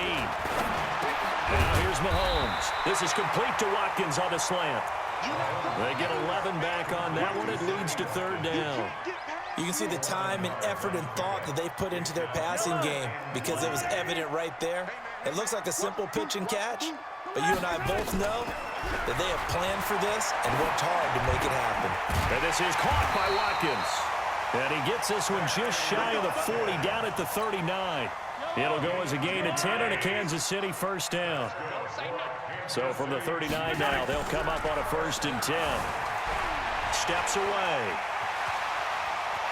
Now here's Mahomes. This is complete to Watkins on the slant. They get 11 back on that one. It leads to third down. You can see the time and effort and thought that they put into their passing game because it was evident right there. It looks like a simple pitch and catch, but you and I both know that they have planned for this and worked hard to make it happen. And this is caught by Watkins. And he gets this one just shy of the 40, down at the 39. It'll go as a gain of 10 and a Kansas City first down. So from the 39 now, they'll come up on a 1st and 10. Steps away.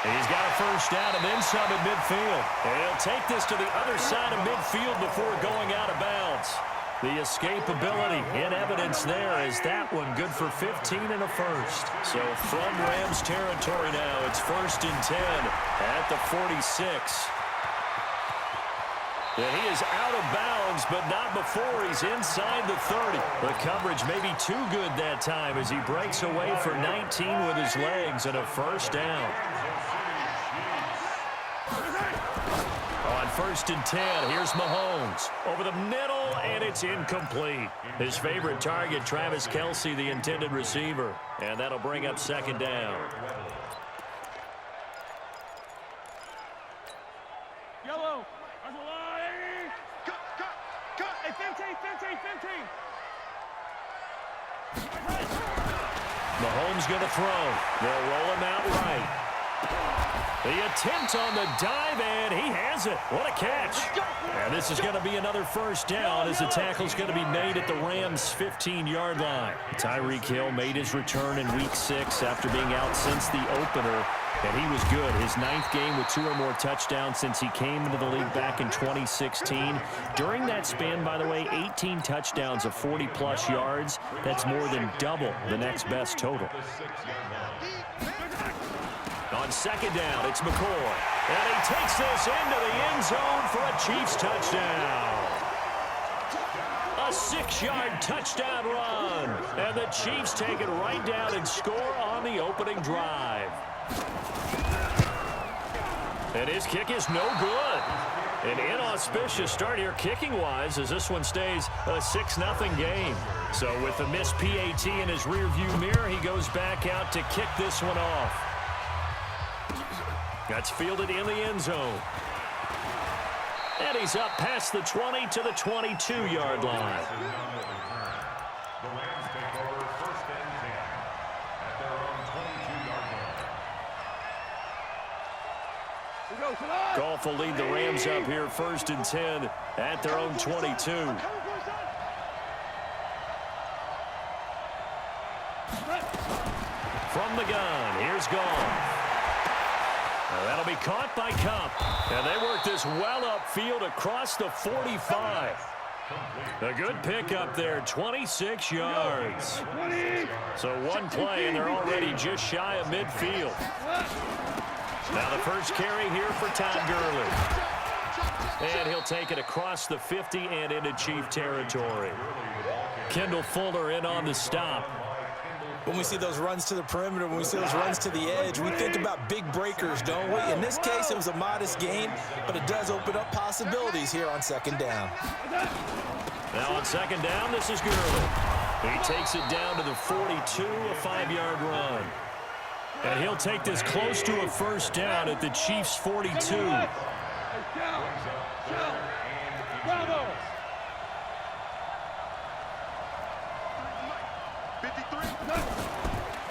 He's got a first down and then some at midfield. And he'll take this to the other side of midfield before going out of bounds. The escapability in evidence there is that one good for 15 and a first. So from Rams territory now, it's 1st and 10 at the 46. And he is out of bounds, but not before he's inside the 30. The coverage may be too good that time as he breaks away for 19 with his legs and a first down. On 1st and 10, here's Mahomes. Over the middle, and it's incomplete. His favorite target, Travis Kelce, the intended receiver. And that'll bring up 2nd down. Yellow. Cut. Hey, 15. Mahomes going to throw. They'll roll him out right. The attempt on the dive, and he has it. What a catch. And this is going to be another first down as the tackle's going to be made at the Rams' 15-yard line. Tyreek Hill made his return in Week 6 after being out since the opener, and he was good. His 9th game with 2 or more touchdowns since he came into the league back in 2016. During that span, by the way, 18 touchdowns of 40-plus yards. That's more than double the next best total. On 2nd down, it's McCoy. And he takes this into the end zone for a Chiefs touchdown. A 6-yard touchdown run. And the Chiefs take it right down and score on the opening drive. And his kick is no good. An inauspicious start here kicking-wise as this one stays a 6-0 game. So with the missed PAT in his rearview mirror, he goes back out to kick this one off. That's fielded in the end zone. And he's up past the 20 to the 22-yard line. The Rams take over 1st and 10 at their own 22-yard line. Goff will lead the Rams up here 1st and 10 at their own 22. From the gun, here's Goff. That'll be caught by Cup. And they work this well upfield across the 45. A good pickup there, 26 yards. So one play, and they're already just shy of midfield. Now the first carry here for Todd Gurley. And he'll take it across the 50 and into Chief territory. Kendall Fuller in on the stop. When we see those runs to the perimeter, when we see those runs to the edge, we think about big breakers, don't we? In this case, it was a modest gain, but it does open up possibilities here on 2nd down. Now on 2nd down, this is Gurley. He takes it down to the 42, a 5-yard run. And he'll take this close to a first down at the Chiefs' 42.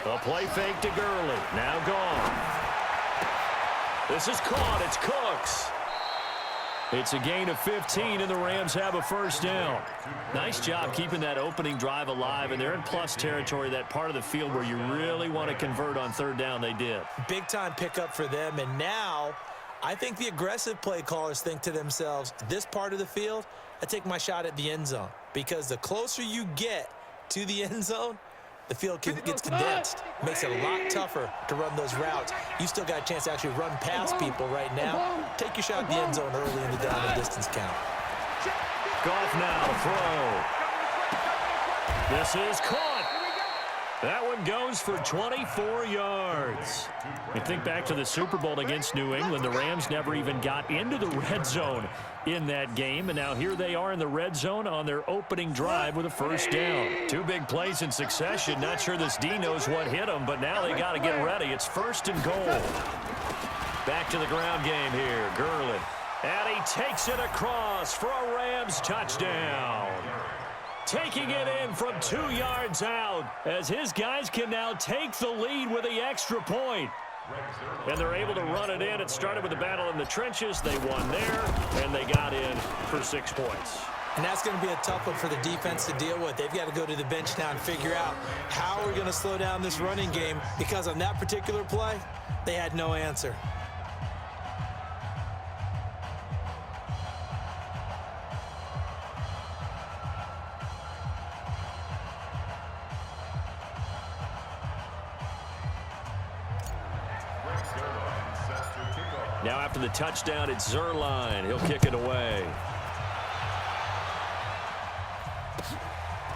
A play fake to Gurley. Now gone. This is caught. It's Cooks. It's a gain of 15, and the Rams have a first down. Nice job keeping that opening drive alive, and they're in plus territory, that part of the field where you really want to convert on 3rd down. They did. Big-time pickup for them, and now I think the aggressive play callers think to themselves, this part of the field, I take my shot at the end zone, because the closer you get to the end zone, the field gets condensed. Makes it a lot tougher to run those routes. You still got a chance to actually run past people right now. Take your shot at the end zone early in the down and distance count. Goff now to throw. This is caught. That one goes for 24 yards. You think back to the Super Bowl against New England. The Rams never even got into the red zone in that game. And now here they are in the red zone on their opening drive with a first down. Two big plays in succession. Not sure this D knows what hit them, but now they got to get ready. It's first and goal. Back to the ground game here. Gurley. And he takes it across for a Rams touchdown. Taking it in from 2 yards out as his guys can now take the lead with the extra point. And they're able to run it in. It started with a battle in the trenches. They won there, and they got in for 6 points. And that's going to be a tough one for the defense to deal with. They've got to go to the bench now and figure out how we're going to slow down this running game, because on that particular play, they had no answer. Now after the touchdown, it's Zuerlein. He'll kick it away.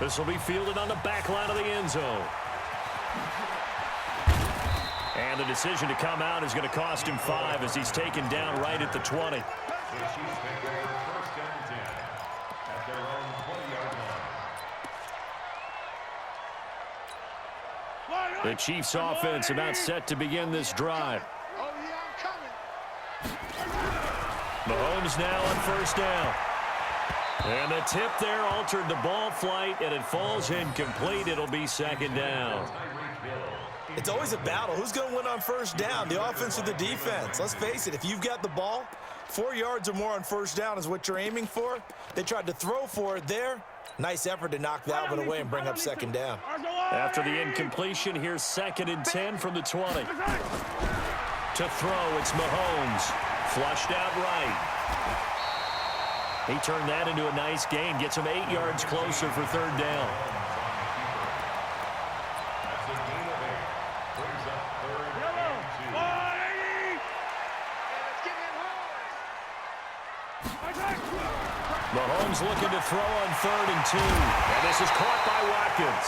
This will be fielded on the back line of the end zone. And the decision to come out is going to cost him 5 as he's taken down right at the 20. The Chiefs offense about set to begin this drive. Mahomes now on first down. And the tip there altered the ball flight, and it falls incomplete. It'll be second down. It's always a battle. Who's going to win on first down, the offense or the defense? Let's face it, if you've got the ball, 4 yards or more on first down is what you're aiming for. They tried to throw for it there. Nice effort to knock that one away and bring up second down. After the incompletion, here's 2nd and 10 from the 20. To throw, it's Mahomes. Flushed out right. He turned that into a nice gain. Gets him 8 yards closer for third down. Mahomes looking to throw on 3rd and 2. And this is caught by Watkins.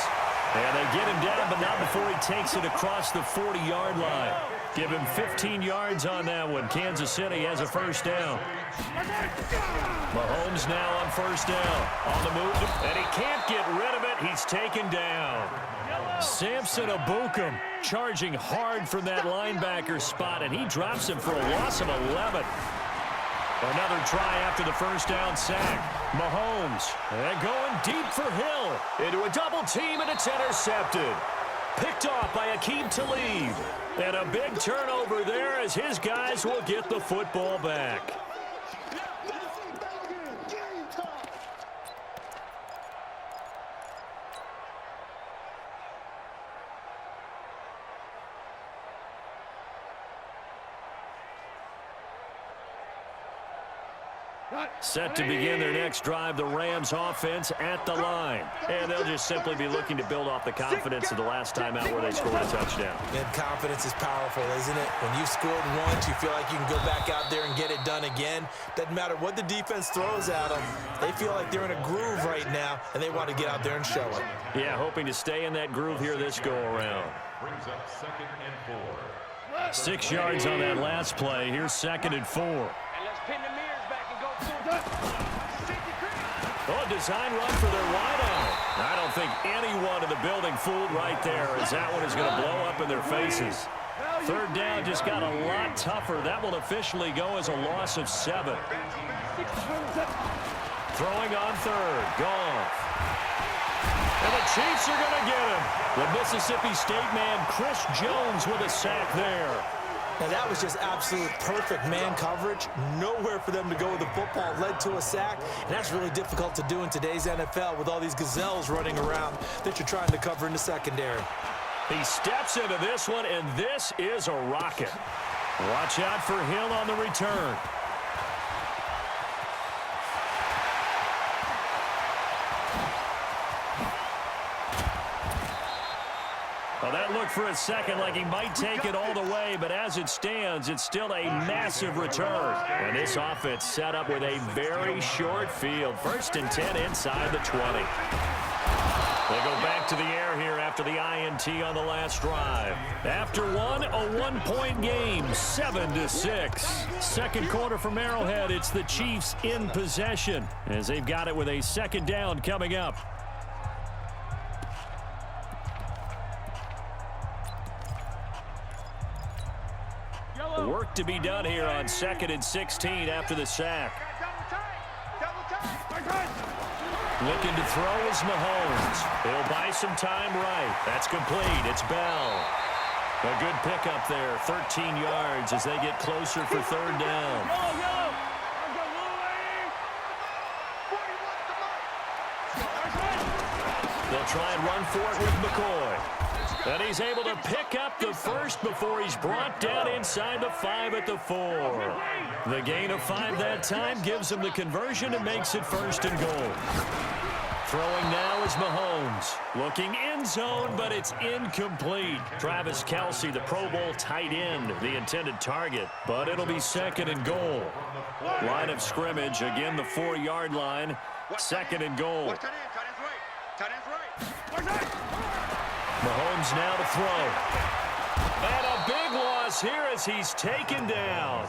And they get him down, but not before he takes it across the 40-yard line. Give him 15 yards on that one. Kansas City has a first down. Mahomes now on first down. On the move, and he can't get rid of it. He's taken down. Samson Ebukam charging hard from that linebacker spot, and he drops him for a loss of 11. Another try after the first down sack. Mahomes, and going deep for Hill. Into a double team, and it's intercepted. Picked off by Aqib Talib. And a big turnover there as his guys will get the football back. Set to begin their next drive, the Rams offense at the line. And they'll just simply be looking to build off the confidence of the last time out where they scored a touchdown. And confidence is powerful, isn't it? When you scored once, you feel like you can go back out there and get it done again. Doesn't matter what the defense throws at them. They feel like they're in a groove right now, and they want to get out there and show it. Yeah, hoping to stay in that groove here this go-around. 6 yards on that last play. Here's 2nd and 4. Oh, design run for their wideout. I don't think anyone in the building fooled right there, as that one is going to blow up in their faces. Third down just got a lot tougher. That will officially go as a loss of 7. Throwing on third. Goff. And the Chiefs are going to get him. The Mississippi State man, Chris Jones, with a sack there. Now, that was just absolute perfect man coverage. Nowhere for them to go with the football. Led to a sack, and that's really difficult to do in today's NFL with all these gazelles running around that you're trying to cover in the secondary. He steps into this one, and this is a rocket. Watch out for Hill on the return. Well, that looked for a second like he might take it all the way, but as it stands, it's still a massive return. And this offense set up with a very short field. 1st and 10 inside the 20. They go back to the air here after the INT on the last drive. After one, a one-point game, 7-6. Second quarter from Arrowhead, it's the Chiefs in possession as they've got it with a second down coming up. Work to be done here on 2nd and 16 after the sack. Looking to throw is Mahomes. He'll buy some time right. That's complete. It's Bell. A good pickup there, 13 yards as they get closer for third down. They'll try and run for it with McCoy. And he's able to pick up the first before he's brought down inside the 5 at the 4. The gain of 5 that time gives him the conversion and makes it 1st and goal. Throwing now is Mahomes. Looking end zone, but it's incomplete. Travis Kelce, the Pro Bowl tight end, the intended target. But it'll be 2nd and goal. Line of scrimmage, again the 4-yard line. 2nd and goal. Mahomes now to throw. And a big loss here as he's taken down.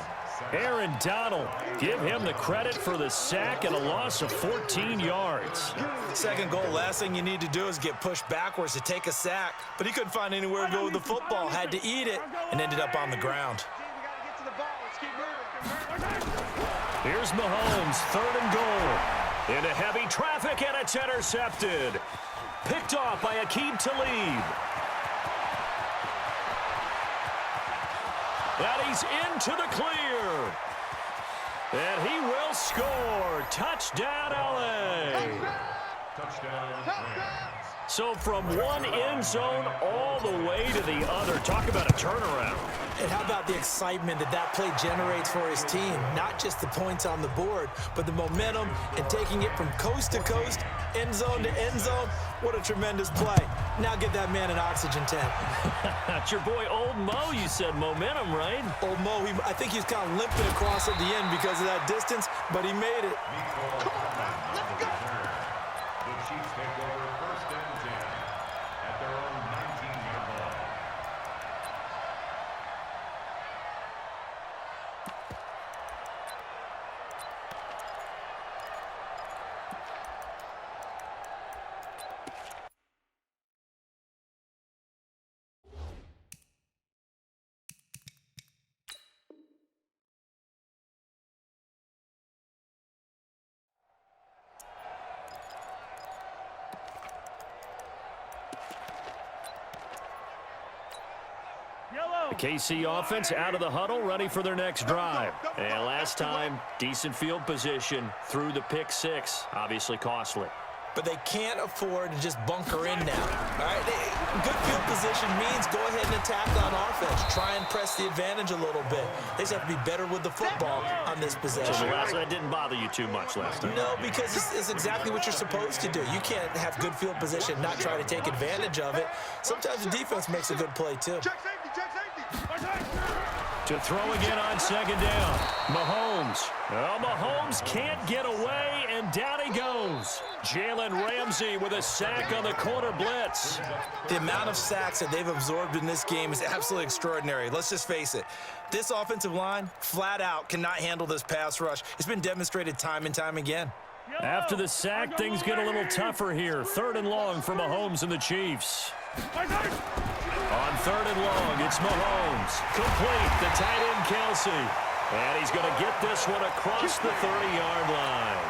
Aaron Donald, give him the credit for the sack and a loss of 14 yards. Second goal, last thing you need to do is get pushed backwards to take a sack. But he couldn't find anywhere to go with the football, had to eat it, and ended up on the ground. Here's Mahomes, 3rd and goal. Into heavy traffic, and it's intercepted. Picked off by Aqib Talib. And he's into the clear. And he will score. Touchdown, LA. So from one end zone all the way to the other. Talk about a turnaround. And how about the excitement that play generates for his team? Not just the points on the board, but the momentum and taking it from coast to coast, end zone to end zone. What a tremendous play. Now get that man an oxygen tank. That's your boy Old Mo. You said momentum, right? Old Mo, I think he was kind of limping across at the end because of that distance, but he made it. Come on, let's go. The Chiefs take over 1st and 10 at their own 19-yard line. The KC offense out of the huddle, ready for their next drive. And last time, decent field position through the pick 6. Obviously costly. But they can't afford to just bunker in now. All right, good field position means go ahead and attack on offense. Try and press the advantage a little bit. They just have to be better with the football on this possession. So that didn't bother you too much last time? No, because it's exactly what you're supposed to do. You can't have good field position and not try to take advantage of it. Sometimes the defense makes a good play, too. Check safety. To throw again on 2nd down. Mahomes. Well, Mahomes can't get away, and down he goes. Jalen Ramsey with a sack on the corner blitz. The amount of sacks that they've absorbed in this game is absolutely extraordinary. Let's just face it. This offensive line, flat out, cannot handle this pass rush. It's been demonstrated time and time again. After the sack, things get a little tougher here. 3rd and long for Mahomes and the Chiefs. On 3rd and long, it's Mahomes. Complete, the tight end Kelce. And he's going to get this one across the 30-yard line.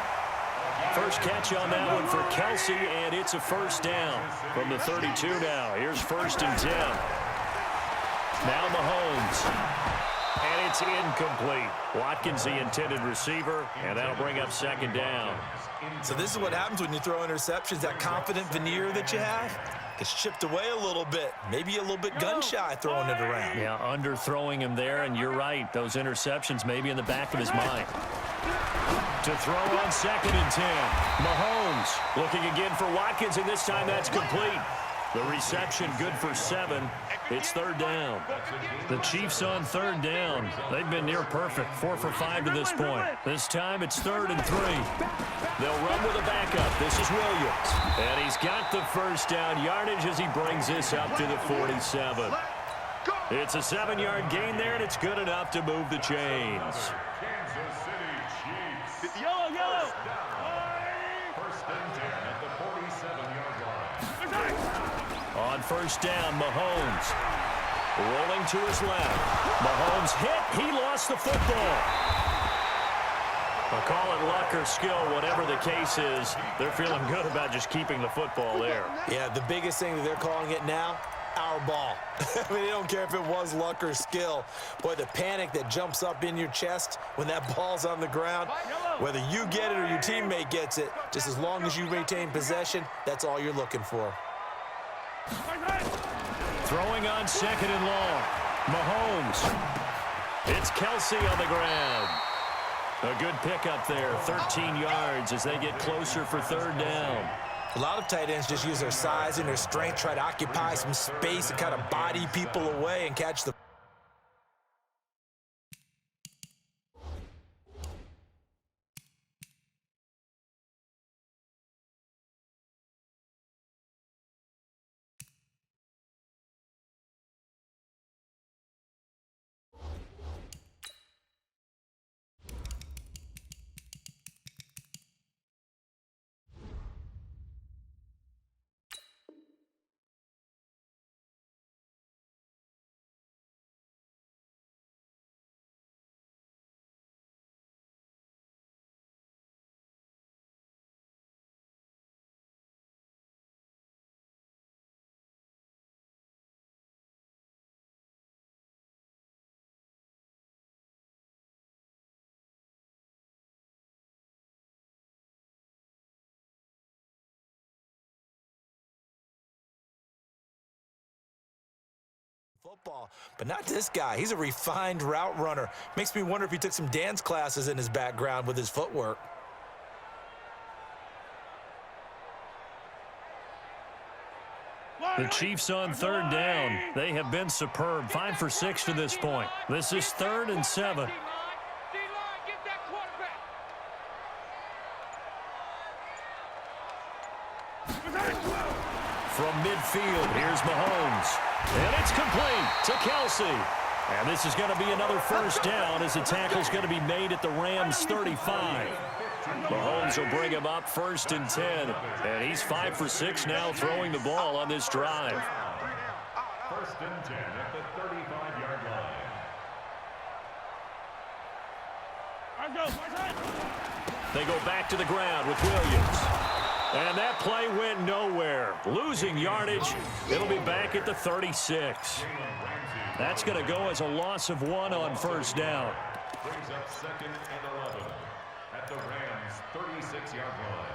First catch on that one for Kelce, and it's a 1st down from the 32 now. Here's 1st and 10. Now Mahomes. And it's incomplete. Watkins, the intended receiver, and that'll bring up 2nd down. So this is what happens when you throw interceptions. That confident veneer that you have gets chipped away a little bit. Maybe a little bit gun-shy throwing it around. Yeah, underthrowing him there, and you're right. Those interceptions may be in the back of his mind. To throw on 2nd and 10. Mahomes looking again for Watkins, and this time that's complete. The reception good for 7. It's third down. The Chiefs on third down. They've been near perfect, 4 for 5 to this point. This time it's 3rd and 3. They'll run with a backup. This is Williams. And he's got the first down yardage as he brings this up to the 47. It's a 7-yard gain there, and it's good enough to move the chains. Kansas City Chiefs. Yellow. First and 10 at the 47-yard line. On first down, Mahomes rolling to his left. Mahomes hit. He lost the football. I'll call it luck or skill, whatever the case is. They're feeling good about just keeping the football there. Yeah, the biggest thing that they're calling it now, our ball. I mean, they don't care if it was luck or skill. Boy, the panic that jumps up in your chest when that ball's on the ground, whether you get it or your teammate gets it, just as long as you retain possession, that's all you're looking for. Throwing on 2nd and long. Mahomes. It's Kelsey on the ground. A good pickup there, 13 yards as they get closer for 3rd down. A lot of tight ends just use their size and their strength, try to occupy some space and kind of body people away and catch the football, but not this guy. He's a refined route runner. Makes me wonder if he took some dance classes in his background with his footwork. The Chiefs on 3rd down. They have been superb, 5 for 6 to this point. This is 3rd and 7. From midfield, here's Mahomes. And it's complete to Kelsey. And this is going to be another first down as the tackle's going to be made at the Rams' 35. Mahomes will bring him up 1st and 10. And he's 5 for 6 now throwing the ball on this drive. 1st and 10 at the 35-yard line. They go back to the ground with Williams. And that play went nowhere. Losing yardage. It'll be back at the 36. That's going to go as a loss of 1 on first down. Brings up 2nd and 11 at the Rams' 36-yard line.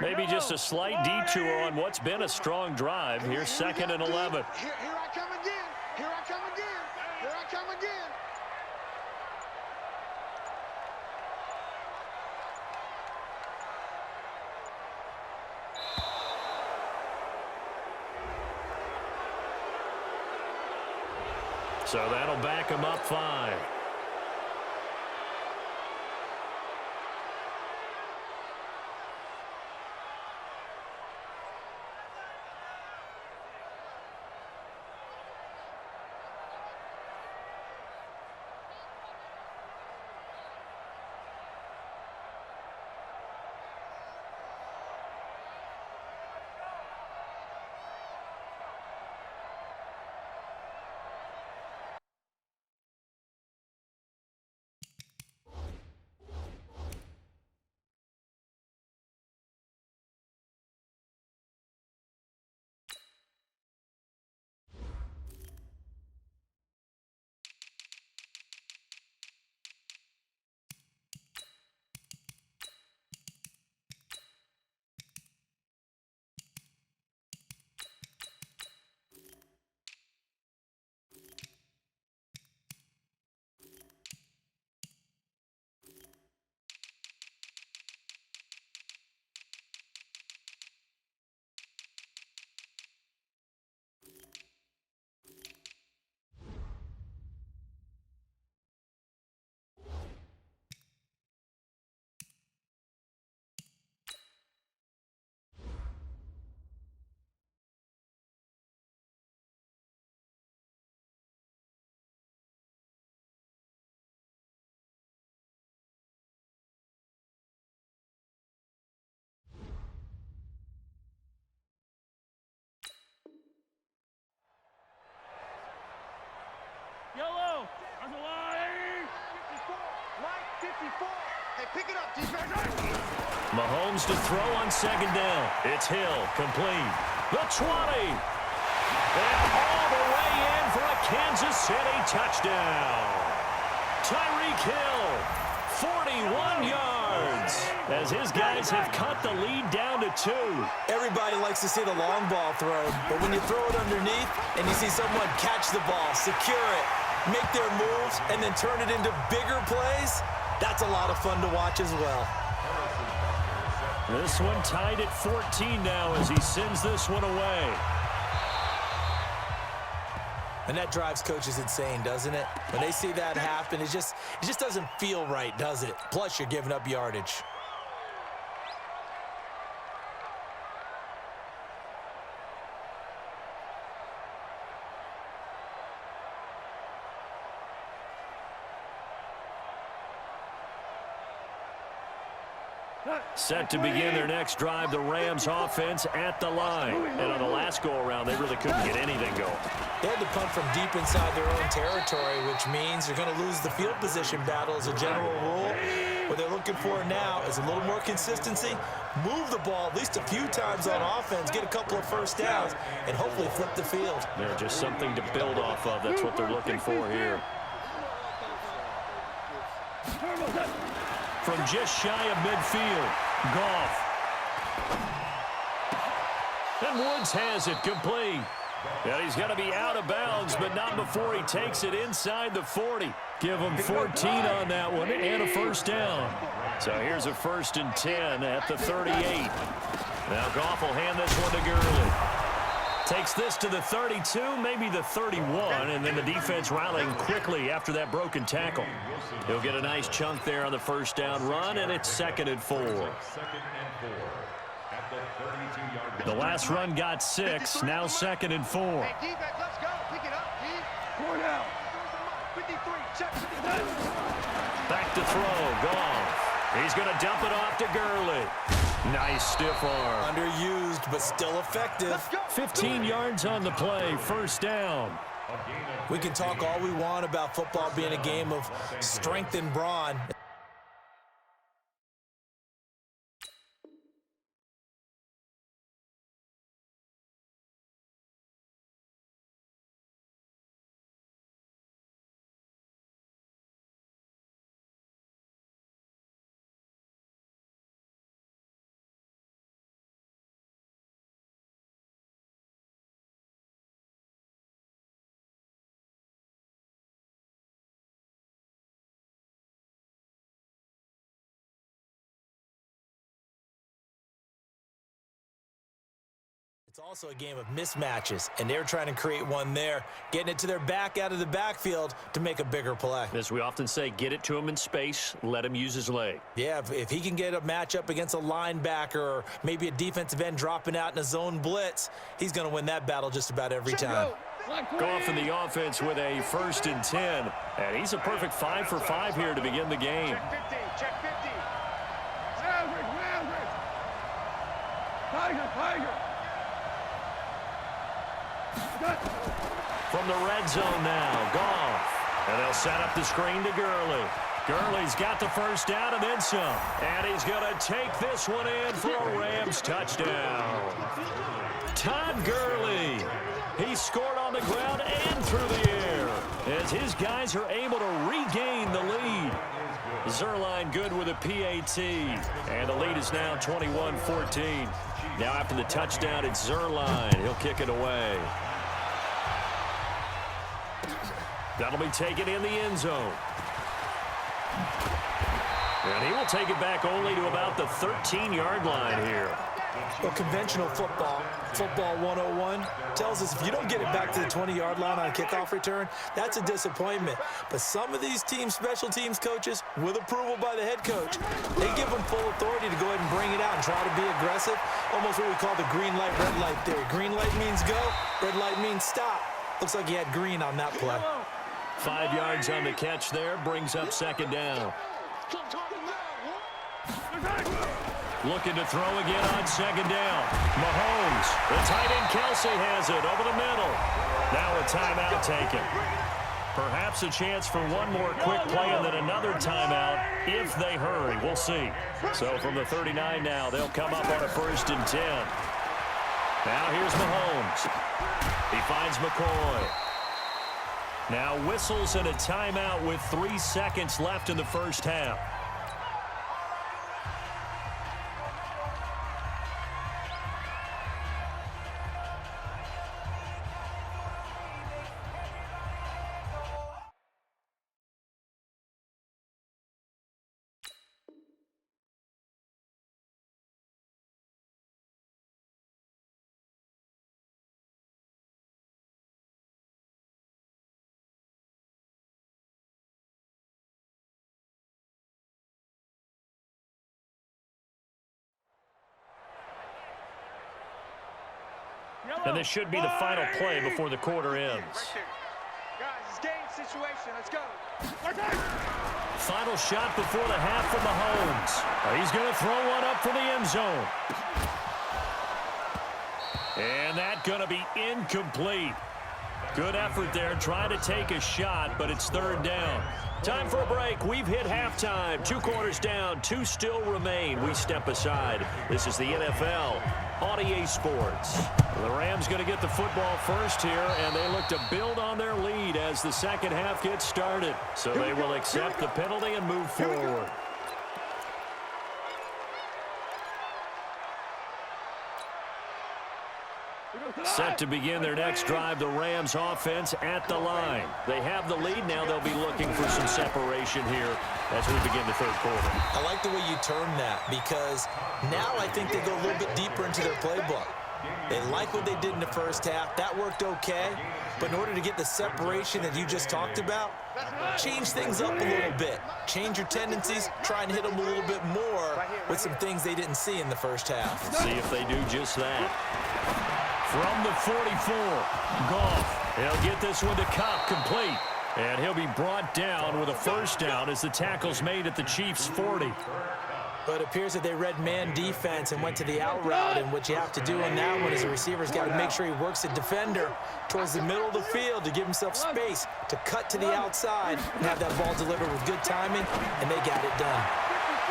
Maybe just a slight detour on what's been a strong drive. Here's 2nd and 11. Here I come again. Here I come again. Here I come again. So that'll back him up 5. it up, defense. Mahomes to throw on second down. It's Hill, complete. The 20. And all the way in for a Kansas City touchdown. Tyreek Hill, 41 yards, as his guys have cut the lead down to 2. Everybody likes to see the long ball thrown, but when you throw it underneath and you see someone catch the ball, secure it, make their moves, and then turn it into bigger plays, that's a lot of fun to watch as well. This one tied at 14 now as he sends this one away. And that drives coaches insane, doesn't it? When they see that happen, it just doesn't feel right, does it? Plus, you're giving up yardage. Set to begin their next drive, the Rams offense at the line. And on the last go-around, they really couldn't get anything going. They had to punt from deep inside their own territory, which means they're going to lose the field position battle as a general rule. What they're looking for now is a little more consistency, move the ball at least a few times on offense, get a couple of first downs, and hopefully flip the field. They're just something to build off of. That's what they're looking for here. From just shy of midfield, Goff. And Woods has it complete. And he's going to be out of bounds, but not before he takes it inside the 40. Give him 14 on that one and a first down. So here's a 1st and 10 at the 38. Now Goff will hand this one to Gurley. Takes this to the 32, maybe the 31, and then the defense rallying quickly after that broken tackle. He'll get a nice chunk there on the first down run, and it's 2nd and 4. The last run got 6, now 2nd and 4. Hey, defense, let's go. Pick it up, D. 4 down. 53, check. Back to throw, Goff. He's going to dump it off to Gurley. Nice stiff arm. Underused, but still effective. 15 yards on the play, first down. We can talk all we want about football being a game of strength and brawn. It's also a game of mismatches, and they're trying to create one there, getting it to their back out of the backfield to make a bigger play. As we often say, get it to him in space, let him use his leg. Yeah, if he can get a matchup against a linebacker or maybe a defensive end dropping out in a zone blitz, he's going to win that battle just about every time. Goff in the offense with a 1st and 10, and he's a perfect 5 for 5 here to begin the game. Check 50, check 50. Tiger. From the red zone now, Goff. And they'll set up the screen to Gurley. Gurley's got the first down and then some. And he's going to take this one in for a Rams touchdown. Todd Gurley. He scored on the ground and through the air as his guys are able to regain the lead. Zuerlein good with a PAT. And the lead is now 21-14. Now after the touchdown, it's Zuerlein. He'll kick it away. That'll be taken in the end zone. And he will take it back only to about the 13-yard line here. Well, conventional football 101, tells us if you don't get it back to the 20-yard line on a kickoff return, that's a disappointment. But some of these special teams coaches, with approval by the head coach, they give them full authority to go ahead and bring it out and try to be aggressive, almost what we call the green light, red light theory. Green light means go, red light means stop. Looks like he had green on that play. 5 yards on the catch there, brings up 2nd down. Looking to throw again on 2nd down. Mahomes, the tight end Kelsey has it over the middle. Now a timeout taken. Perhaps a chance for one more quick play and then another timeout if they hurry. We'll see. So from the 39 now, they'll come up on a 1st and 10. Now here's Mahomes. He finds McCoy. Now whistles and a timeout with 3 seconds left in the first half. And this should be the final play before the quarter ends. Guys, it's game situation. Let's go. Final shot before the half from Mahomes. He's going to throw one up for the end zone. And that's going to be incomplete. Good effort there trying to take a shot, but it's 3rd down. Time for a break. We've hit halftime. 2 quarters down. 2 still remain. We step aside. This is the NFL on EA Sports. The Rams going to get the football first here, and they look to build on their lead as the second half gets started. So they will accept the penalty and move forward. Set to begin their next drive, the Rams offense at the line. They have the lead. Now they'll be looking for some separation here as we begin the 3rd quarter. I like the way you term that because now I think they go a little bit deeper into their playbook. They like what they did in the first half. That worked okay. But in order to get the separation that you just talked about, change things up a little bit. Change your tendencies. Try and hit them a little bit more with some things they didn't see in the first half. See if they do just that. From the 44, Goff. He'll get this one to Cobb complete. And he'll be brought down with a 1st down as the tackle's made at the Chiefs' 40. But it appears that they read man defense and went to the out route, and what you have to do on that one is the receiver's got to make sure he works the defender towards the middle of the field to give himself space to cut to the outside and have that ball delivered with good timing, and they got it done.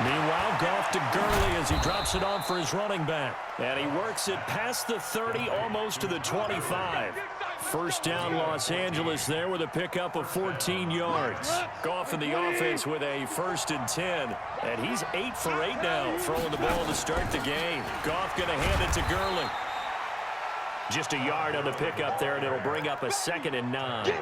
Meanwhile, Goff to Gurley as he drops it on for his running back. And he works it past the 30, almost to the 25. 1st down, Los Angeles there with a pickup of 14 yards. Goff in the offense with a 1st and 10. And he's 8 for 8 now, throwing the ball to start the game. Goff going to hand it to Gurley. Just a yard on the pickup there, and it'll bring up a 2nd and 9.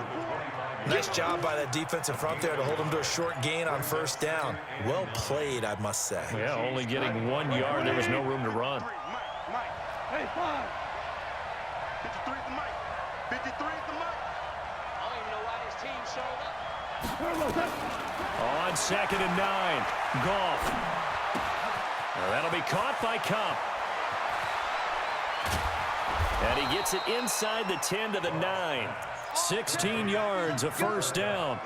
Nice job by that defensive front there to hold him to a short gain on 1st down. Well played, I must say. Yeah, only getting 1 yard. There was no room to run. Mike. Hey, 5. 53 is the mic. 53 is the mic. I don't even know why this team showed up. On 2nd and 9, Goff. Now that'll be caught by Cobb. And he gets it inside the 10 to the 9. 16 yards, a 1st down.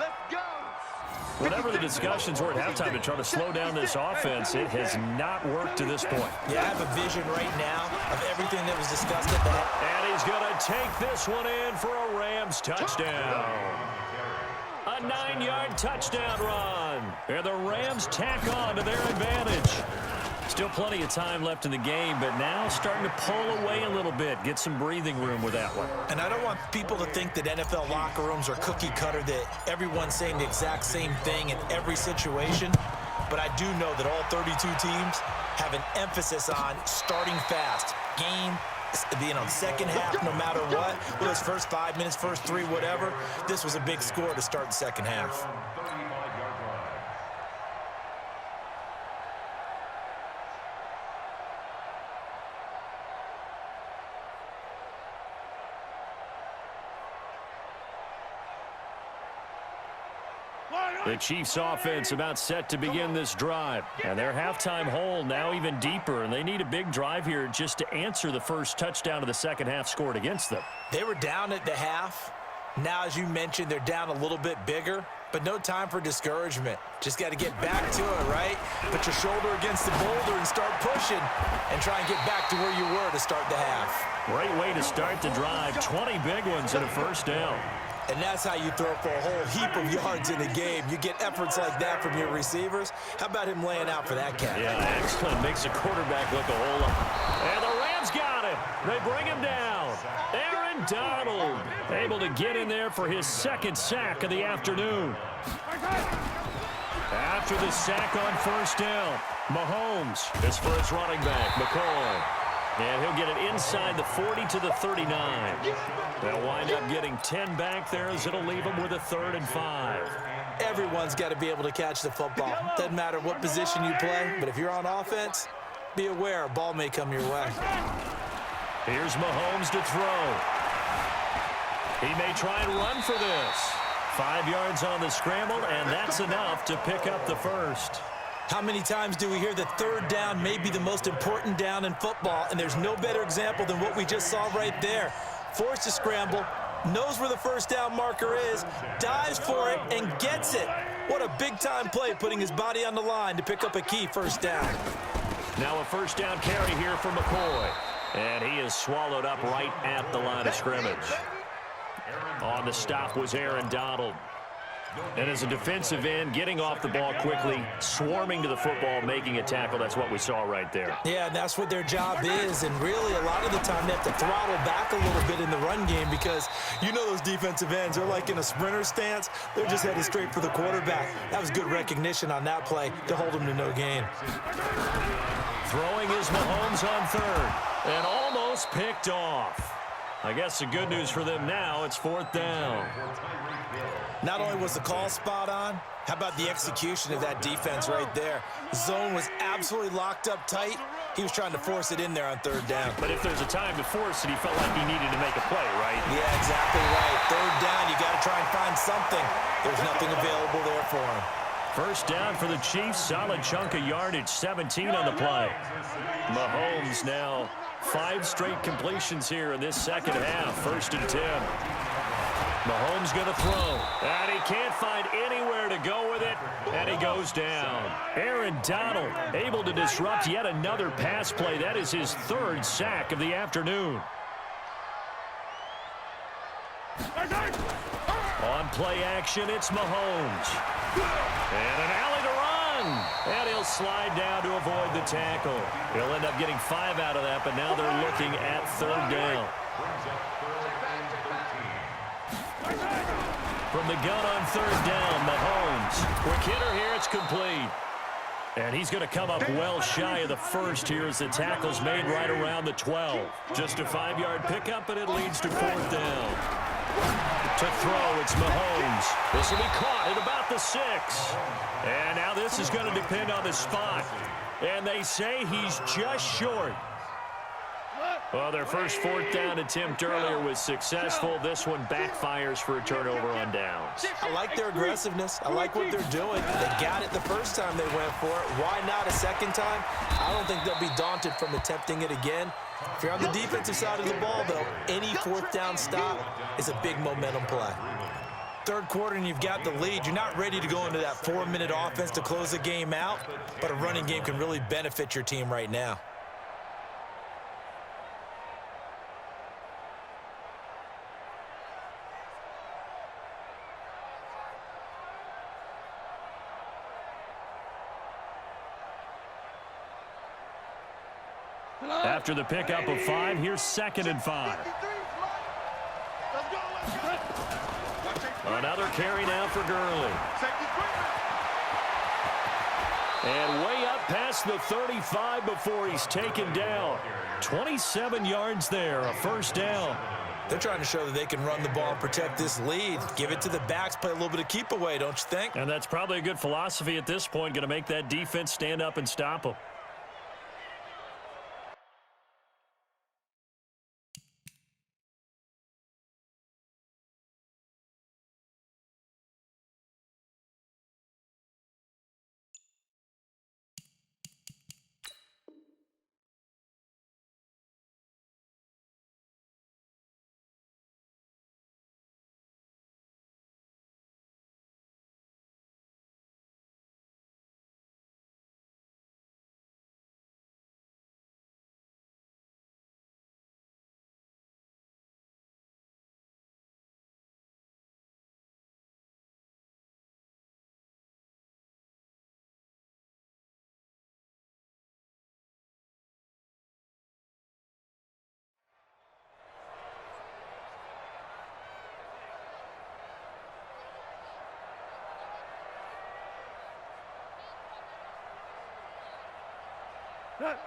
Whatever the discussions were at halftime to try to slow down this offense, it has not worked to this point. Yeah, I have a vision right now of everything that was discussed at the... And he's going to take this one in for a Rams touchdown. A 9-yard touchdown run. And the Rams tack on to their advantage. Still plenty of time left in the game, but now starting to pull away a little bit, get some breathing room with that one. And I don't want people to think that NFL locker rooms are cookie cutter, that everyone's saying the exact same thing in every situation. But I do know that all 32 teams have an emphasis on starting fast. Game, second half, no matter what. Whether it's first 5 minutes, first 3, whatever. This was a big score to start the second half. The Chiefs offense about set to begin this drive. And their halftime hole now even deeper. And they need a big drive here just to answer the first touchdown of the second half scored against them. They were down at the half. Now, as you mentioned, they're down a little bit bigger. But no time for discouragement. Just got to get back to it, right? Put your shoulder against the boulder and start pushing. And try and get back to where you were to start the half. Great way to start the drive. 20 big ones and a 1st down. And that's how you throw for a whole heap of yards in a game. You get efforts like that from your receivers. How about him laying out for that catch? Yeah, excellent. Makes the quarterback look a whole lot. And the Rams got him. They bring him down. Aaron Donald able to get in there for his second sack of the afternoon. After the sack on first down, Mahomes is for his running back, McCoy. And he'll get it inside the 40 to the 39. They'll wind up getting 10 back there as it'll leave them with a 3rd and 5. Everyone's got to be able to catch the football. Doesn't matter what position you play, but if you're on offense, be aware a ball may come your way. Here's Mahomes to throw. He may try and run for this. 5 yards on the scramble, and that's enough to pick up the first. How many times do we hear that 3rd down may be the most important down in football, and there's no better example than what we just saw right there. Forced to scramble, knows where the first down marker is, dives for it, and gets it. What a big-time play, putting his body on the line to pick up a key first down. Now a first down carry here for McCoy, and he is swallowed up right at the line of scrimmage. On the stop was Aaron Donald. And as a defensive end, getting off the ball quickly, swarming to the football, making a tackle, that's what we saw right there. Yeah, and that's what their job is, and really a lot of the time they have to throttle back a little bit in the run game because you know those defensive ends, they're like in a sprinter stance. They're just headed straight for the quarterback. That was good recognition on that play to hold him to no gain. Throwing is Mahomes on 3rd, and almost picked off. I guess the good news for them now, it's 4th down. Not only was the call spot on, how about the execution of that defense right there? The zone was absolutely locked up tight. He was trying to force it in there on 3rd down. But if there's a time to force it, he felt like he needed to make a play, right? Yeah, exactly right. 3rd down, you got to try and find something. There's nothing available there for him. First down for the Chiefs, solid chunk of yardage, 17 on the play. Mahomes now 5 straight completions here in this second half, 1st and 10. Mahomes going to throw, and he can't find anywhere to go with it, and he goes down. Aaron Donald able to disrupt yet another pass play. That is his 3rd sack of the afternoon. On play action, it's Mahomes. And an alley to run. And he'll slide down to avoid the tackle. He'll end up getting 5 out of that, but now they're looking at 3rd down. From the gun on 3rd down, Mahomes. Quick hitter here, it's complete. And he's going to come up well shy of the first here as the tackle's made right around the 12. Just a 5-yard pickup, and it leads to 4th down. To throw, it's Mahomes. This will be caught at about the 6. And now this is going to depend on the spot. And they say he's just short. Well, their first 4th down attempt earlier was successful. This one backfires for a turnover on downs. I like their aggressiveness. I like what they're doing. They got it the first time they went for it. Why not a second time? I don't think they'll be daunted from attempting it again. If you're on the defensive side of the ball, though, any 4th down stop is a big momentum play. 3rd quarter and you've got the lead. You're not ready to go into that 4-minute offense to close the game out, but a running game can really benefit your team right now. After the pickup of 5, here's 2nd and 5. Another carry now for Gurley. And way up past the 35 before he's taken down. 27 yards there, a 1st down. They're trying to show that they can run the ball and protect this lead. Give it to the backs, play a little bit of keep away, don't you think? And that's probably a good philosophy at this point, going to make that defense stand up and stop them.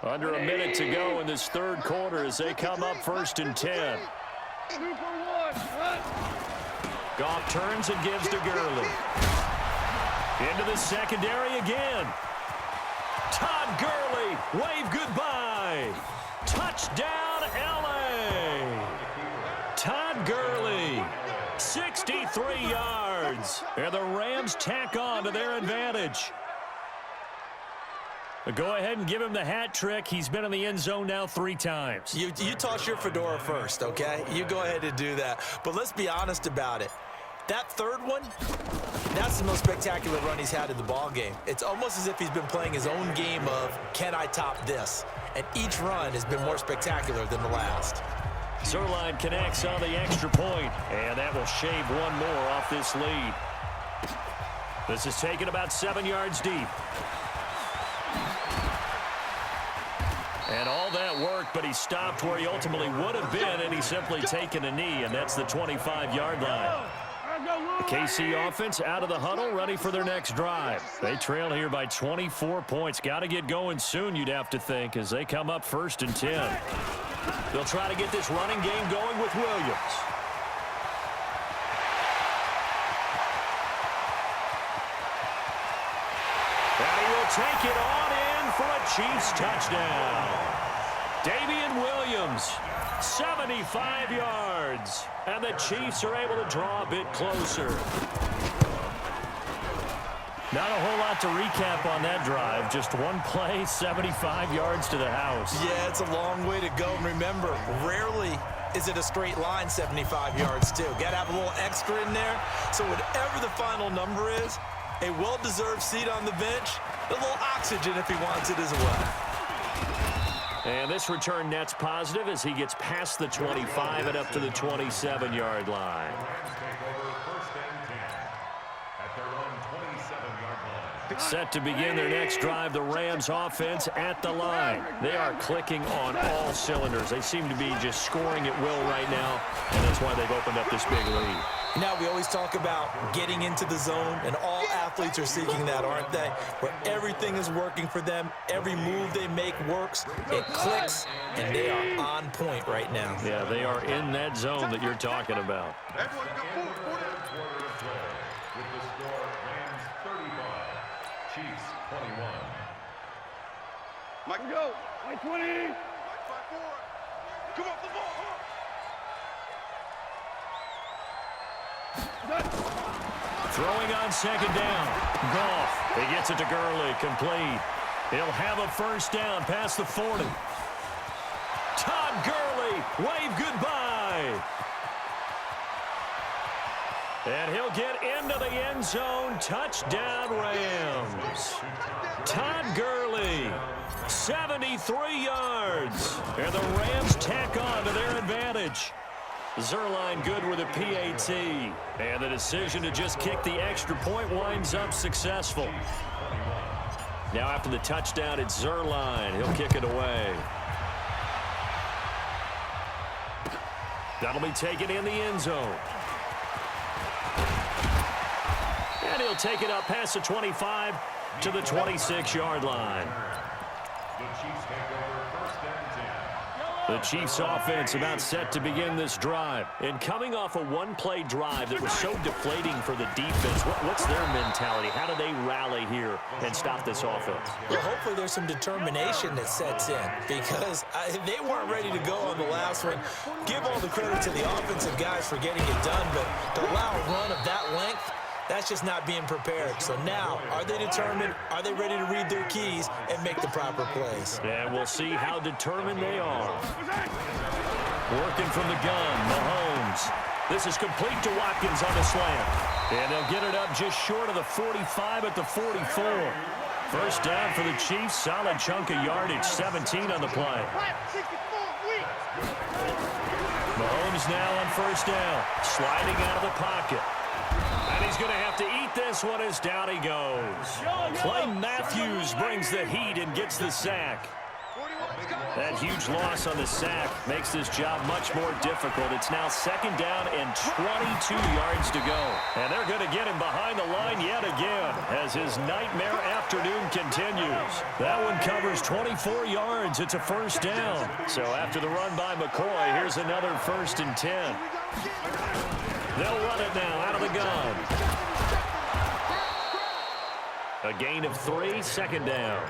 Under a minute to go in this third quarter as they come up 1st and 10. Goff turns and gives to Gurley. Into the secondary again. Todd Gurley, wave goodbye. Touchdown, L.A. Todd Gurley, 63 yards. And the Rams tack on to their advantage. Go ahead and give him the hat trick. He's been in the end zone now 3 times. You toss your fedora first, okay? You go ahead and do that. But let's be honest about it. That third one, that's the most spectacular run he's had in the ball game. It's almost as if he's been playing his own game of, can I top this? And each run has been more spectacular than the last. Zuerlein connects on the extra point, and that will shave one more off this lead. This is taken about 7 yards deep. And all that work, but he stopped where he ultimately would have been, and he's simply taken a knee, and that's the 25-yard line. The KC offense out of the huddle, ready for their next drive. They trail here by 24 points. Got to get going soon, you'd have to think, as they come up 1st and 10. They'll try to get this running game going with Williams. And he will take it on in for a Chiefs touchdown. Damian Williams, 75 yards. And the Chiefs are able to draw a bit closer. Not a whole lot to recap on that drive. Just one play, 75 yards to the house. Yeah, it's a long way to go. And remember, rarely is it a straight line 75 yards, too. Got to have a little extra in there. So whatever the final number is, a well-deserved seat on the bench, a little oxygen if he wants it as well. And this return net's positive as he gets past the 25 and up to the 27-yard line. Set to begin their next drive, the Rams offense at the line. They are clicking on all cylinders. They seem to be just scoring at will right now, and that's why they've opened up this big lead. Now, we always talk about getting into the zone, and all athletes are seeking that, aren't they? Where everything is working for them, every move they make works, it clicks, and they are on point right now. Yeah, they are in that zone that you're talking about. Everyone go forward. With the score, Rams 35, Chiefs 21. Mike, go. Mike 20. Mike 5-4. Come off the ball. Throwing on 2nd down. Goff. He gets it to Gurley. Complete. He'll have a 1st down past the 40. Todd Gurley. Wave goodbye. And he'll get into the end zone. Touchdown, Rams. Todd Gurley. 73 yards. And the Rams tack on to their advantage. Zuerlein good with a PAT. And the decision to just kick the extra point winds up successful. Now after the touchdown, it's Zuerlein. He'll kick it away. That'll be taken in the end zone. And he'll take it up past the 25 to the 26-yard line. The Chiefs offense about set to begin this drive. And coming off a one-play drive that was so deflating for the defense, what's their mentality? How do they rally here and stop this offense? Well, hopefully there's some determination that sets in because they weren't ready to go on the last one. Give all the credit to the offensive guys for getting it done, but to allow a run of that length, that's just not being prepared. So now, are they determined? Are they ready to read their keys and make the proper plays? And we'll see how determined they are. Working from the gun, Mahomes. This is complete to Watkins on the slant. And they'll get it up just short of the 45 at the 44. 1st down for the Chiefs. Solid chunk of yardage, 17 on the play. Mahomes now on 1st down. Sliding out of the pocket. And he's going to have to eat this one as down he goes. Clay Matthews brings the heat and gets the sack. 41, That huge loss on the sack makes this job much more difficult. It's now 2nd down and 22 yards to go. And they're going to get him behind the line yet again as his nightmare afternoon continues. That one covers 24 yards. It's a 1st down. So after the run by McCoy, here's another 1st and 10. They'll run it now out of the gun. A gain of 3, 2nd down.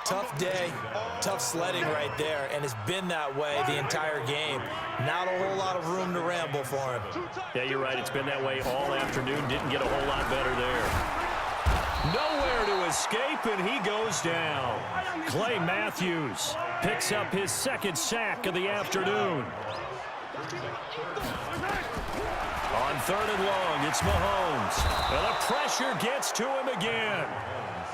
Tough day, tough sledding right there, and it's been that way the entire game. Not a whole lot of room to ramble for him. Yeah, you're right. It's been that way all afternoon. Didn't get a whole lot better there. Nowhere to escape, and he goes down. Clay Matthews picks up his 2nd sack of the afternoon. On 3rd and long, it's Mahomes. And the pressure gets to him again.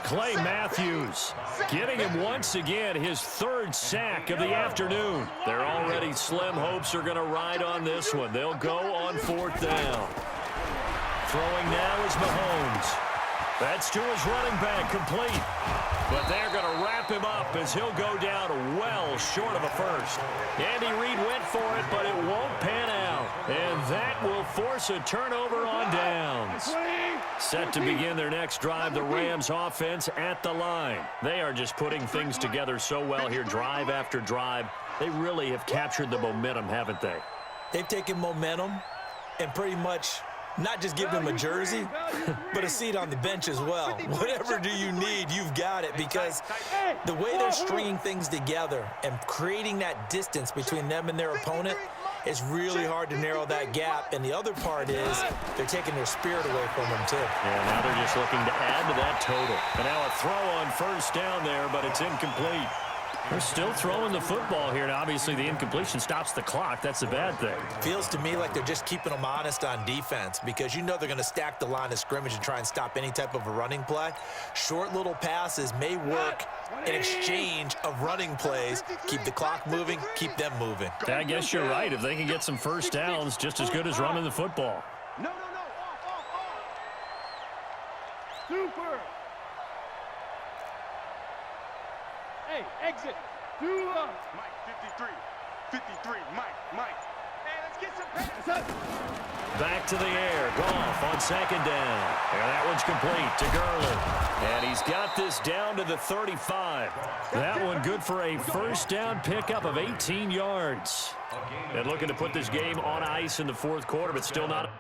Clay Matthews getting him once again his 3rd sack of the afternoon. Their already slim hopes are going to ride on this one. They'll go on 4th down. Throwing now is Mahomes. That's to his running back, complete. But they're going to wrap him up as he'll go down well short of a 1st. Andy Reid went for it, but it won't pan out. And that will force a turnover on downs. Set to begin their next drive, the Rams offense at the line. They are just putting things together so well here, drive after drive. They really have captured the momentum, haven't they? They've taken momentum and pretty much not just give them a jersey, but a seat on the bench as well. Whatever do you need, you've got it, because the way they're stringing things together and creating that distance between them and their opponent, it's really hard to narrow that gap. And the other part is they're taking their spirit away from them, too. Yeah, now they're just looking to add to that total. And now a throw on 1st down there, but it's incomplete. They're still throwing the football here, and obviously the incompletion stops the clock. That's a bad thing. Feels to me like they're just keeping them honest on defense, because you know they're going to stack the line of scrimmage and try and stop any type of a running play. Short little passes may work in exchange of running plays. Keep the clock moving, keep them moving. I guess you're right. If they can get some 1st downs, just as good as running the football. No. Super. Hey, exit. Mike, 53, Mike. Hey, let's get some passes. Back to the air. Goff on 2nd down. And that one's complete to Gurley. And he's got this down to the 35. That one good for a 1st down pickup of 18 yards. And looking to put this game on ice in the 4th quarter, but still not.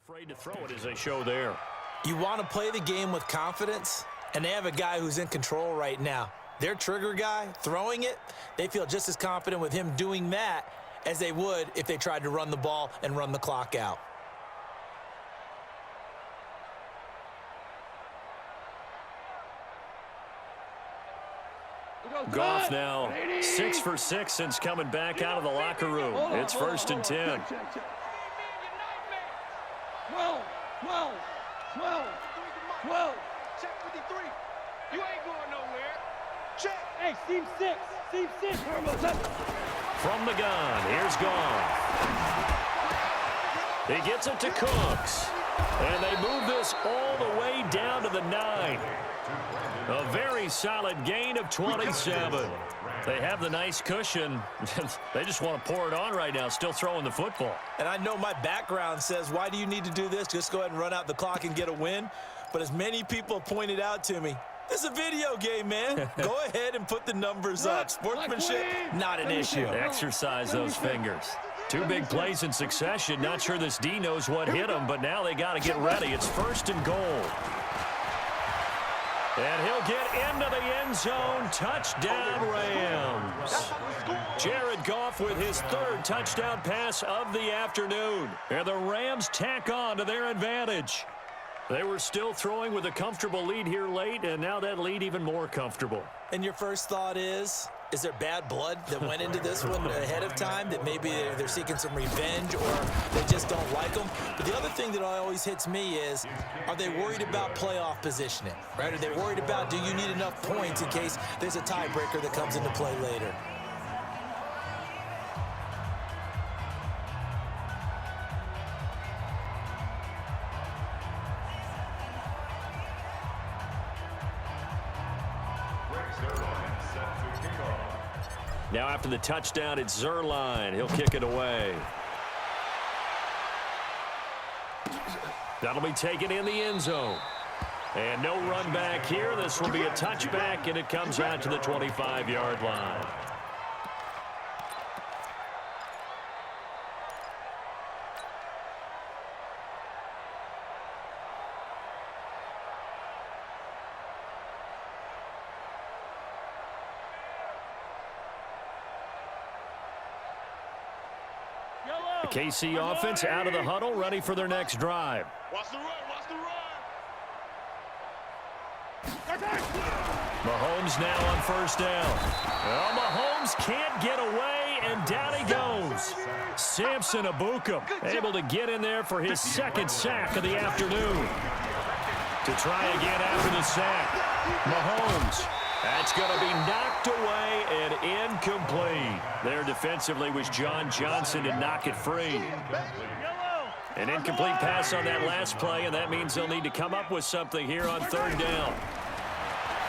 Afraid to throw it as they show there. You want to play the game with confidence, and they have a guy who's in control right now. Their trigger guy throwing it, they feel just as confident with him doing that as they would if they tried to run the ball and run the clock out. Goff now 6 for 6 since coming back out of the locker room. It's 1st and 10. 12. Check 53. You ain't going nowhere. Check. Hey, Steve 6. From the gun, here's Goff. He gets it to Cooks. And they move this all the way down to the 9. A very solid gain of 27. They have the nice cushion. They just want to pour it on right now, still throwing the football. And I know my background says, why do you need to do this? Just go ahead and run out the clock and get a win. But as many people pointed out to me, this is a video game, man. Go ahead and put the numbers up. Sportsmanship, not an issue. Exercise those fingers. 2 big plays in succession. Not sure this D knows what hit him, but now they got to get ready. It's 1st and goal. And he'll get into the end zone. Touchdown, Rams. Jared Goff with his 3rd touchdown pass of the afternoon. And the Rams tack on to their advantage. They were still throwing with a comfortable lead here late, and now that lead even more comfortable. And your first thought is there bad blood that went into this one ahead of time, that maybe they're seeking some revenge or they just don't like them? But the other thing that always hits me is, are they worried about playoff positioning, right? Are they worried about, do you need enough points in case there's a tiebreaker that comes into play later? Now after the touchdown, it's Zerline. He'll kick it away. That'll be taken in the end zone. And no run back here. This will be a touchback, and it comes out to the 25-yard line. The KC offense out of the huddle, ready for their next drive. Watch the run, watch the run. Mahomes now on first down. Well, Mahomes can't get away, and down he goes. Samson Ebukam able to get in there for his second sack of the afternoon. To try again after the sack. Mahomes. That's going to be knocked away and incomplete. There defensively was John Johnson to knock it free. An incomplete pass on that last play, and that means they'll need to come up with something here on third down.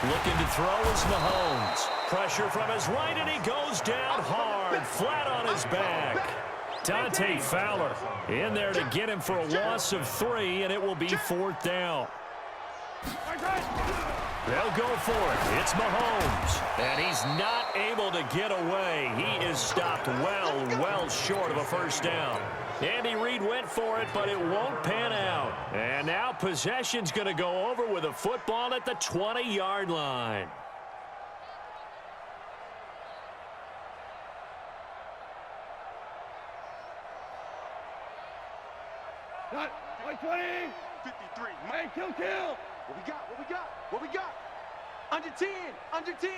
Looking to throw is Mahomes. Pressure from his right, and he goes down hard, flat on his back. Dante Fowler in there to get him for a loss of 3, and it will be fourth down. They'll go for it. It's Mahomes. And he's not able to get away. He is stopped well short of a first down. Andy Reid went for it, but it won't pan out. And now possession's going to go over with a football at the 20-yard line. Got 20. 53. Man, kill. What we got? Under 10. 10.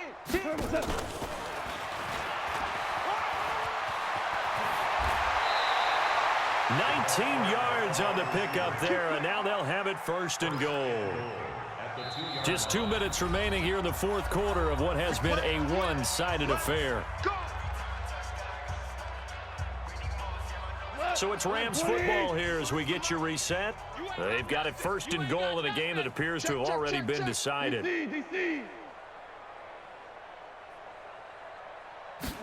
19 yards on the pickup there, and now they'll have it first and goal. Just 2 minutes remaining here in the fourth quarter of what has been a one-sided affair. So it's Rams football here as we get you reset. They've got it first and goal in a game that appears to have already been decided.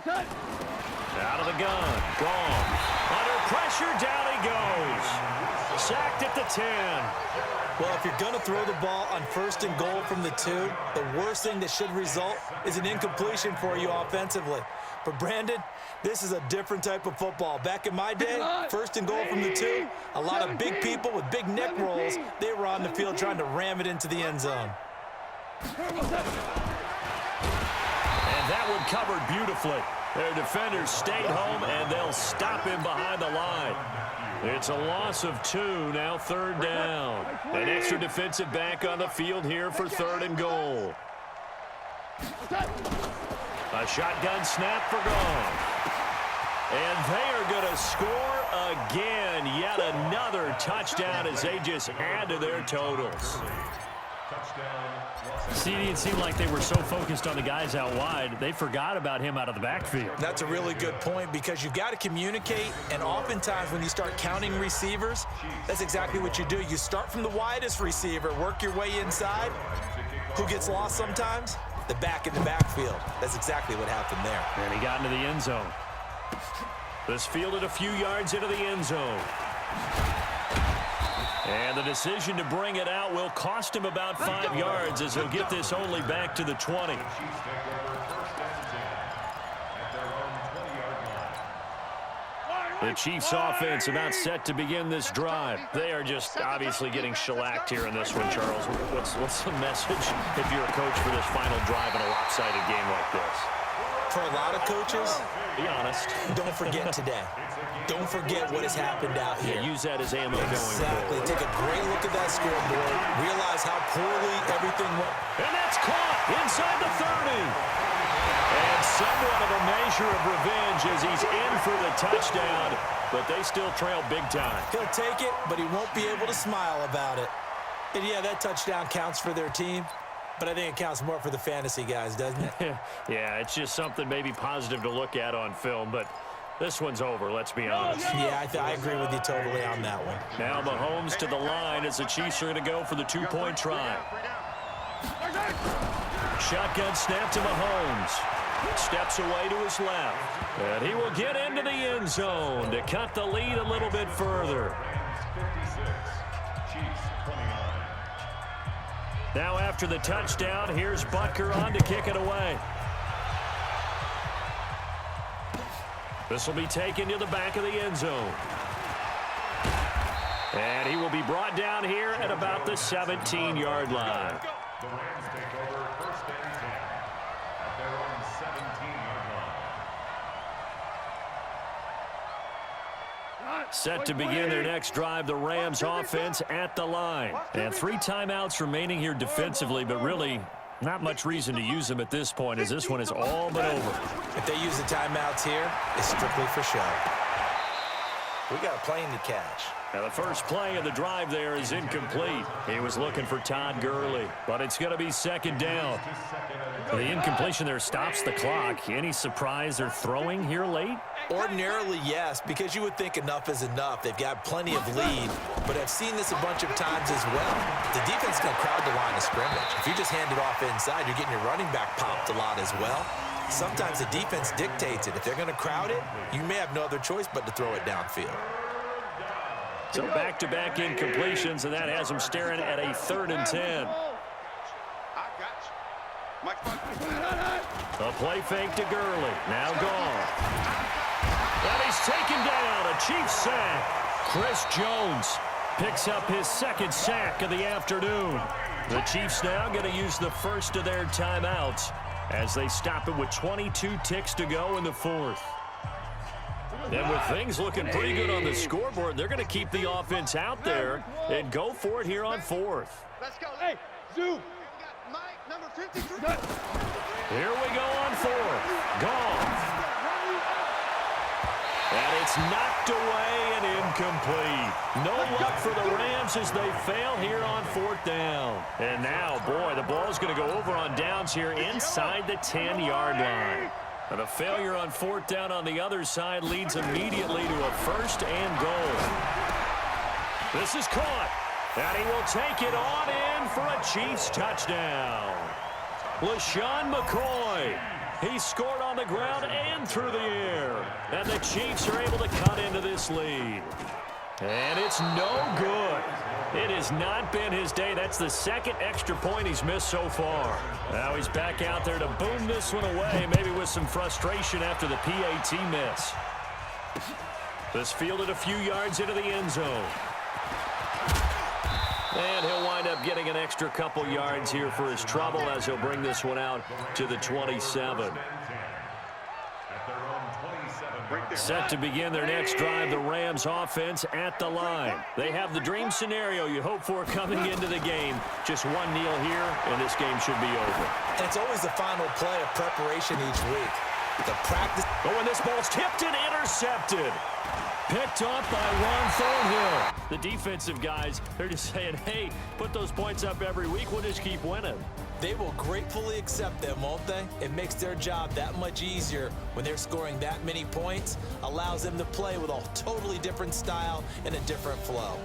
Out of the gun. Gone. Under pressure, down he goes. Sacked at the 10. Well, if you're going to throw the ball on first and goal from the 2, the worst thing that should result is an incompletion for you offensively. But, Brandon, this is a different type of football. Back in my day, first and goal from the 2, a lot of big people with big neck rolls, they were on the field trying to ram it into the end zone. And that one covered beautifully. Their defenders stayed home, and they'll stop him behind the line. It's a loss of 2, now third down. An extra defensive back on the field here for third and goal. A shotgun snap for gone. And they are going to score again. Yet another touchdown as they just add to their totals. See, it seemed like they were so focused on the guys out wide, they forgot about him out of the backfield. That's a really good point because you've got to communicate, and oftentimes when you start counting receivers, that's exactly what you do. You start from the widest receiver, work your way inside. Who gets lost sometimes? The back in the backfield. That's exactly what happened there. And he got into the end zone. This fielded a few yards into the end zone. And the decision to bring it out will cost him about 5 yards as he'll get this only back to the 20. The Chiefs offense about set to begin this drive. They are just obviously getting shellacked here in this one, Charles. What's the message if you're a coach for this final drive in a lopsided game like this? For a lot of coaches, Be honest. Don't forget today. Don't forget what has happened out here. Yeah, use that as ammo going Exactly. forward. Take a great look at that scoreboard. Realize how poorly everything went. And that's caught inside the 30. And somewhat of a measure of revenge as he's in for the touchdown, but they still trail big time. He'll take it, but he won't be able to smile about it. And yeah, that touchdown counts for their team, but I think it counts more for the fantasy guys, doesn't it? Yeah, it's just something maybe positive to look at on film, but this one's over, let's be honest. Yeah, I agree with you totally on that one. Now Mahomes to the line as the Chiefs are going to go for the two-point try. Shotgun snap to Mahomes. Steps away to his left. And he will get into the end zone to cut the lead a little bit further. Now after the touchdown, here's Butker on to kick it away. This will be taken to the back of the end zone. And he will be brought down here at about the 17-yard line. The Rams take over first and 10 at their own 17-yard line. Set to begin their next drive, the Rams offense at the line. And 3 timeouts remaining here defensively, but really not much reason to use them at this point as this one is all but over. If they use the timeouts here, it's strictly for show. We got a plane to catch. Now the first play of the drive there is incomplete. He was looking for Todd Gurley, but it's going to be second down. The incompletion there stops the clock. Any surprise they're throwing here late? Ordinarily, yes, because you would think enough is enough. They've got plenty of lead, but I've seen this a bunch of times as well. The defense is going to crowd the line of scrimmage. If you just hand it off inside, you're getting your running back popped a lot as well. Sometimes the defense dictates it. If they're going to crowd it, you may have no other choice but to throw it downfield. So back-to-back incompletions, and that has them staring at a 3rd and 10. A play fake to Gurley. Now gone. And he's taken down. A Chiefs sack. Chris Jones picks up his 2nd sack of the afternoon. The Chiefs now going to use the first of their timeouts as they stop it with 22 ticks to go in the 4th. And with things looking pretty good on the scoreboard, they're going to keep the offense out there and go for it here on 4th. Let's go. Hey, Zoo. Mike, number 53. Here we go on 4th. Goff. And it's knocked away and incomplete. No luck for the Rams as they fail here on 4th down. And now, boy, the ball's going to go over on downs here inside the 10-yard line. But a failure on 4th down on the other side leads immediately to a 1st and goal. This is caught. And he will take it on in for a Chiefs touchdown. LaShawn McCoy. He scored on the ground and through the air. And the Chiefs are able to cut into this lead. And it's no good. It has not been his day. That's the 2nd extra point he's missed so far. Now he's back out there to boom this one away, maybe with some frustration after the PAT miss. This fielded a few yards into the end zone. And he'll wind up getting an extra couple yards here for his trouble as he'll bring this one out to the 27. Set to begin their next drive, the Rams offense at the line. They have the dream scenario you hope for coming into the game. Just 1-0 here, and this game should be over. And it's always the final play of preparation each week. The practice. Oh, and this ball's tipped and intercepted. Picked off by Ron Thornhill. The defensive guys, they're just saying, hey, put those points up every week. We'll just keep winning. They will gratefully accept them, won't they? It makes their job that much easier when they're scoring that many points. Allows them to play with a totally different style and a different flow.